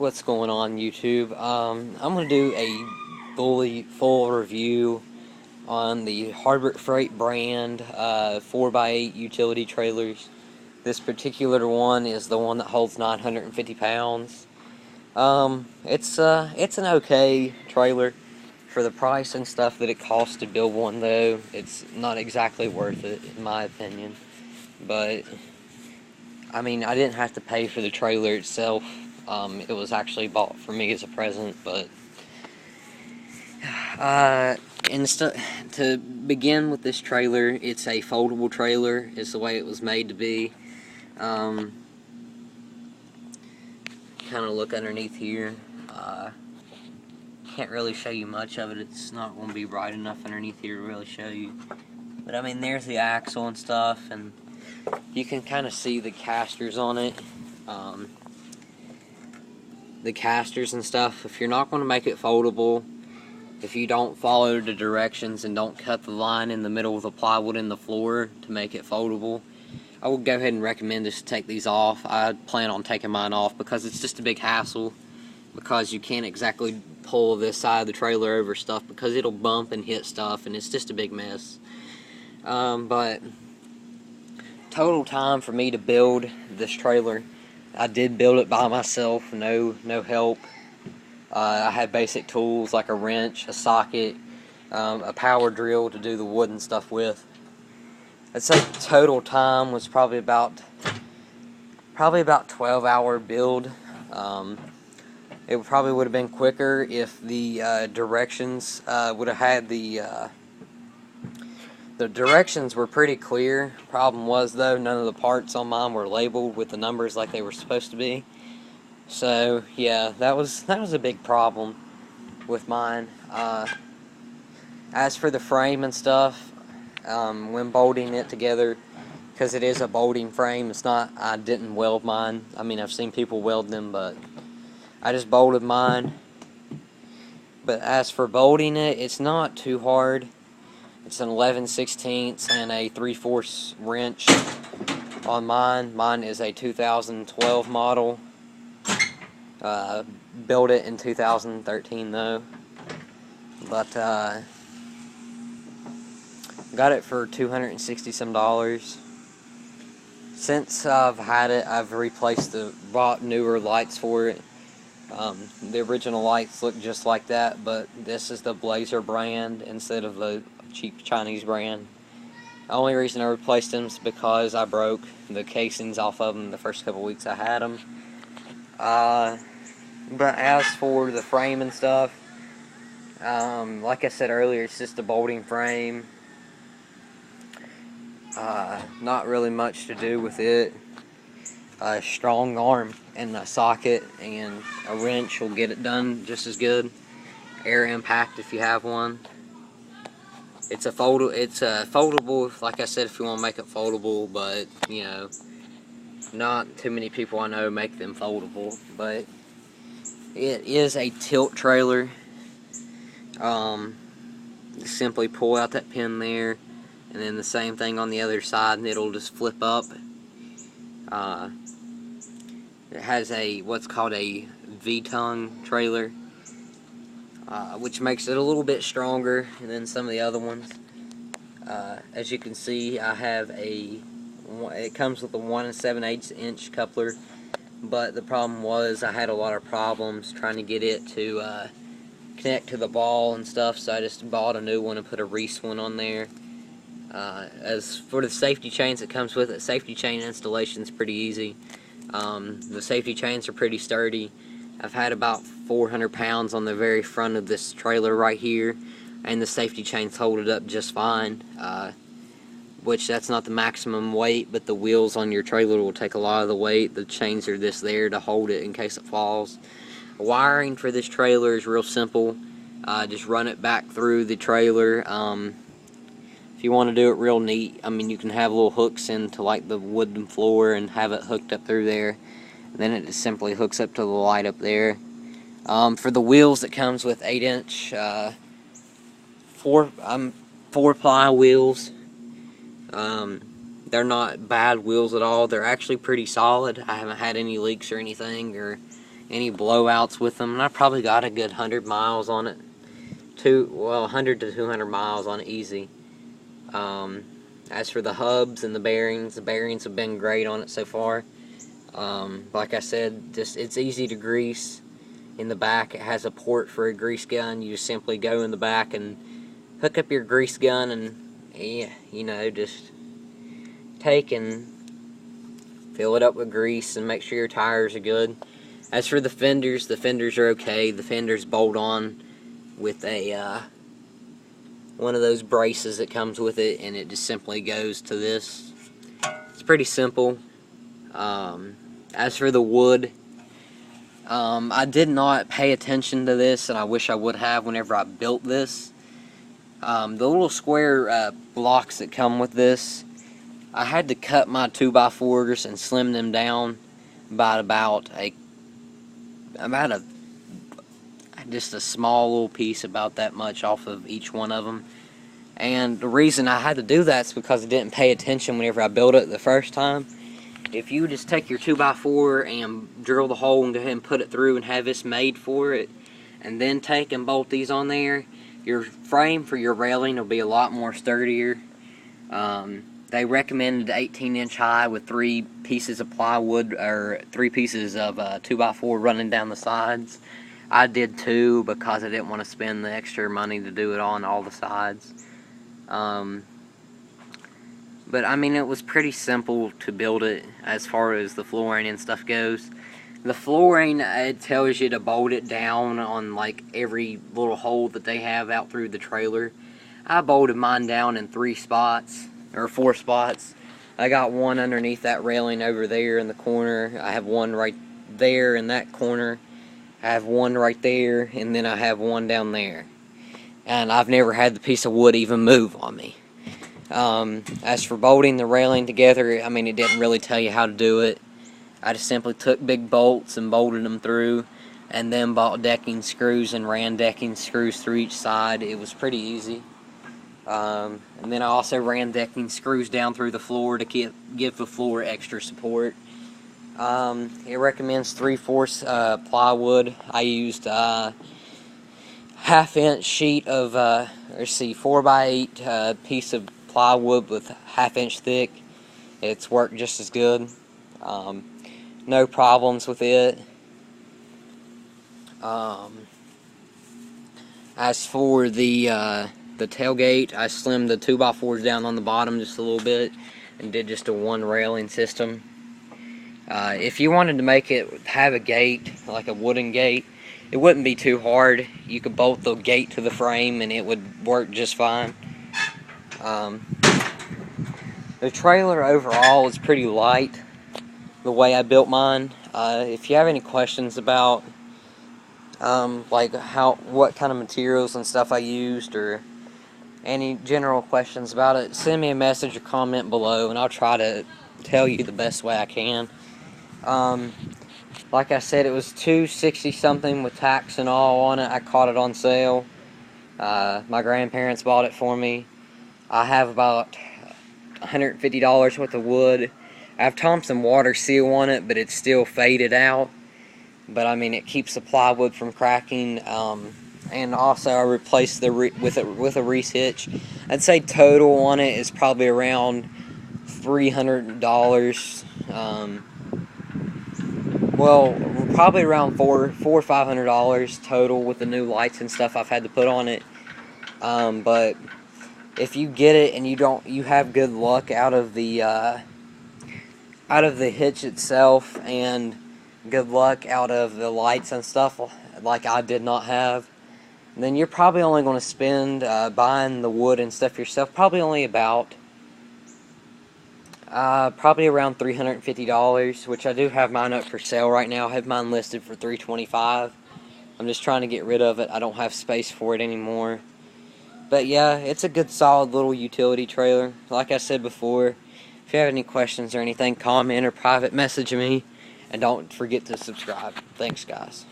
What's going on, YouTube? I'm going to do a full review on the Fright brand 4x8 utility trailers. This particular one is the one that holds 950 pounds. It's an okay trailer. For the price and stuff that it costs to build one, though, it's not exactly worth it, in my opinion. But, I mean, I didn't have to pay for the trailer itself. It was actually bought for me as a present, but to begin with this trailer, it's a foldable trailer. It's the way it was made to be. Kind of look underneath here. Can't really show you much of it. It's not going to be bright enough underneath here to really show you. But I mean, there's the axle and stuff, and you can kind of see the casters on it. The casters and stuff. If you're not going to make it foldable, if you don't follow the directions and don't cut the line in the middle of the plywood in the floor to make it foldable, I would go ahead and recommend just take these off. I plan on taking mine off because it's just a big hassle, because you can't exactly pull this side of the trailer over stuff because it'll bump and hit stuff, and it's just a big mess. But total time for me to build this trailer, I did build it by myself, no help. I had basic tools like a wrench, a socket, a power drill to do the wooden stuff with. I'd say total time was probably about 12-hour build. It probably would have been quicker if the directions would have had the directions were pretty clear. Problem was, though, none of the parts on mine were labeled with the numbers like they were supposed to be. So yeah, that was a big problem with mine. As for the frame and stuff, when bolting it together, because it is a bolting frame, it's not. I didn't weld mine. I mean, I've seen people weld them, but I just bolted mine. But as for bolting it, it's not too hard. It's an 11/16 and a 3/4 wrench on mine. Mine is a 2012 model. Built it in 2013 though. But got it for $260 some. Since I've had it, I've bought newer lights for it. The original lights look just like that, but this is the Blazer brand instead of the cheap Chinese brand. The only reason I replaced them is because I broke the casings off of them the first couple weeks I had them. But as for the frame and stuff, like I said earlier, it's just a bolting frame. Not really much to do with it. A strong arm and a socket and a wrench will get it done just as good. Air impact if you have one. It's a foldable, like I said, if you want to make it foldable, but you know, not too many people I know make them foldable. But it is a tilt trailer. Simply pull out that pin there, and then the same thing on the other side, and it'll just flip up. It has what's called a V-tongue trailer, which makes it a little bit stronger than some of the other ones. As you can see, I have it comes with a 1 7/8 inch coupler, but the problem was I had a lot of problems trying to get it to connect to the ball and stuff, so I just bought a new one and put a Reese one on there. As for the safety chains that comes with it, safety chain installation is pretty easy. The safety chains are pretty sturdy. I've had about 400 pounds on the very front of this trailer right here, and the safety chains hold it up just fine. Which that's not the maximum weight, but the wheels on your trailer will take a lot of the weight. The chains are just there to hold it in case it falls. Wiring for this trailer is real simple. Just run it back through the trailer. If you want to do it real neat, I mean, you can have little hooks into like the wooden floor and have it hooked up through there. And then it just simply hooks up to the light up there. For the wheels, it comes with 8-inch 4-ply wheels. They're not bad wheels at all. They're actually pretty solid. I haven't had any leaks or anything, or any blowouts with them. And I probably got a good 100 miles on it. 100 to 200 miles on it easy. As for the hubs and the bearings have been great on it so far. Like I said, it's easy to grease. In the back, it has a port for a grease gun. You just simply go in the back and hook up your grease gun, and just take and fill it up with grease and make sure your tires are good. As for the fenders are okay. The fenders bolt on with a one of those braces that comes with it, and it just simply goes to this. It's pretty simple. As for the wood, I did not pay attention to this, and I wish I would have whenever I built this. The little square blocks that come with this, I had to cut my 2x4s and slim them down by just a small little piece, about that much off of each one of them. And the reason I had to do that is because I didn't pay attention whenever I built it the first time. If you just take your 2x4 and drill the hole and go ahead and put it through and have this made for it, and then take and bolt these on there, your frame for your railing will be a lot more sturdier. They recommended 18-inch high with 3 pieces of plywood, or 3 pieces of 2x4 running down the sides. I did 2 because I didn't want to spend the extra money to do it on all the sides. But I mean, it was pretty simple to build it as far as the flooring and stuff goes. The flooring, it tells you to bolt it down on like every little hole that they have out through the trailer. I bolted mine down in 3 spots, or 4 spots. I got one underneath that railing over there in the corner. I have one right there in that corner. I have one right there, and then I have one down there. And I've never had the piece of wood even move on me. As for bolting the railing together, I mean, it didn't really tell you how to do it. I just simply took big bolts and bolted them through, and then bought decking screws and ran decking screws through each side. It was pretty easy. And then I also ran decking screws down through the floor to give the floor extra support. It recommends 3/4 plywood. I used half-inch sheet of 4x8 piece of plywood with 1/2 inch thick. It's worked just as good. No problems with it. As for the tailgate, I slimmed the 2x4s down on the bottom just a little bit and did just a 1 railing system. If you wanted to make it have a gate, like a wooden gate, it wouldn't be too hard. You could bolt the gate to the frame and it would work just fine. The trailer overall is pretty light, the way I built mine. If you have any questions about what kind of materials and stuff I used, or any general questions about it, send me a message or comment below, and I'll try to tell you the best way I can. Like I said, it was $260 something with tax and all on it. I caught it on sale. My grandparents bought it for me. I have about $150 worth of wood. I have Thompson water seal on it, but it's still faded out. But I mean, it keeps the plywood from cracking. And also, I replaced with a Reese hitch. I'd say total on it is probably around $300. Well, probably around $400 or $500 total with the new lights and stuff I've had to put on it. But if you get it and you have good luck out of the hitch itself, and good luck out of the lights and stuff, like I did not have, then you're probably only going to spend buying the wood and stuff yourself probably only about probably around $350, which I do have mine up for sale right now. I have mine listed for $325. I'm just trying to get rid of it. I don't have space for it anymore. But yeah, it's a good solid little utility trailer. Like I said before, if you have any questions or anything, comment or private message me, and don't forget to subscribe. Thanks, guys.